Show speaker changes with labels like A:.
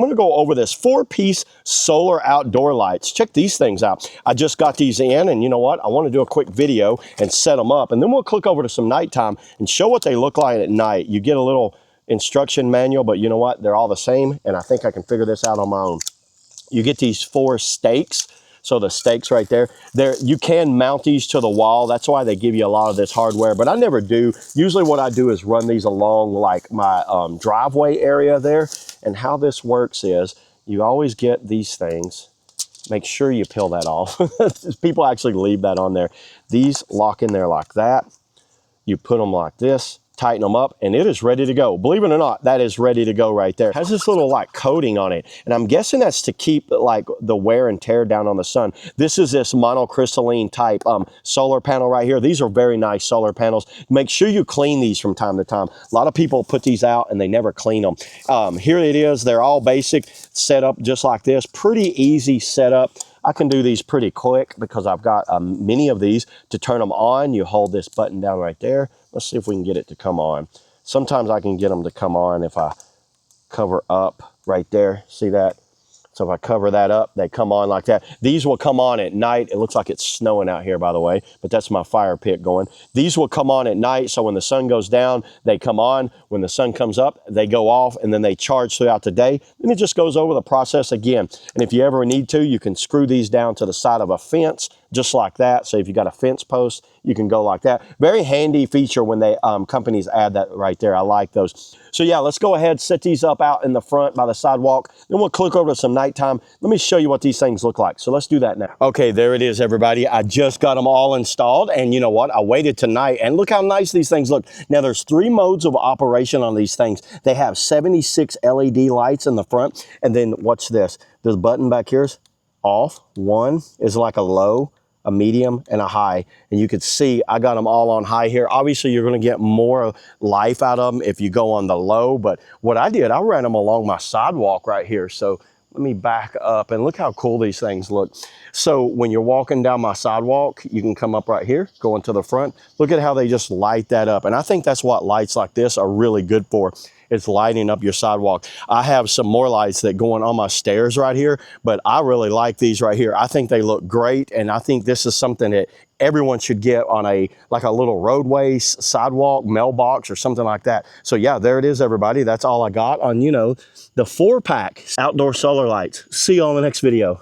A: I'm gonna go over this 4-piece solar outdoor lights. Check these things out. I just got these in, and you know what? I want to do a quick video and set them up, and then we'll click over to some nighttime and show what they look like at night. You get a little instruction manual, but you know what? They're all the same, and I think I can figure this out on my own. You get these 4 stakes. So the stakes right there, you can mount these to the wall. That's why they give you a lot of this hardware, but I never do. Usually what I do is run these along like my driveway area there. And how this works is you always get these things. Make sure you peel that off. People actually leave that on there. These lock in there like that. You put them like this, tighten them up, and it is ready to go. Believe it or not, that is ready to go right there. It has this little like coating on it, and I'm guessing that's to keep like the wear and tear down on the sun. This is this monocrystalline type solar panel right here. These are very nice solar panels. Make sure you clean these from time to time. A lot of people put these out and they never clean them. Here it is. They're all basic, set up just like this. Pretty easy setup. I can do these pretty quick because I've got many of these. To turn them on, you hold this button down right there. Let's see if we can get it to come on. Sometimes I can get them to come on if I cover up right there. See that? So if I cover that up, they come on like that. These will come on at night. It looks like it's snowing out here, by the way, but that's my fire pit going. These will come on at night, so when the sun goes down, they come on. When the sun comes up, they go off, and then they charge throughout the day. Then it just goes over the process again. And if you ever need to, you can screw these down to the side of a fence, just like that. So if you got a fence post, you can go like that. Very handy feature when they companies add that right there. I like those. So yeah, let's go ahead, set these up out in the front by the sidewalk. Then we'll click over to some nighttime. Let me show you what these things look like. So let's do that now. Okay, there it is, everybody. I just got them all installed, and you know what? I waited tonight, and look how nice these things look. Now there's 3 modes of operation on these things. They have 76 LED lights in the front, and then watch this. The button back here is off. 1 is like a low, a medium, and a high. And you could see I got them all on high here. Obviously, you're going to get more life out of them if you go on the low. But what I did, I ran them along my sidewalk right here. So let me back up, and look how cool these things look. So when you're walking down my sidewalk, you can come up right here, go into the front. Look at how they just light that up. And I think that's what lights like this are really good for. It's lighting up your sidewalk. I have some more lights that go on my stairs right here, but I really like these right here. I think they look great, and I think this is something that everyone should get on like a little roadway, sidewalk, mailbox, or something like that. So yeah, there it is, everybody. That's all I got on, you know, the 4-pack outdoor solar lights. See you on the next video.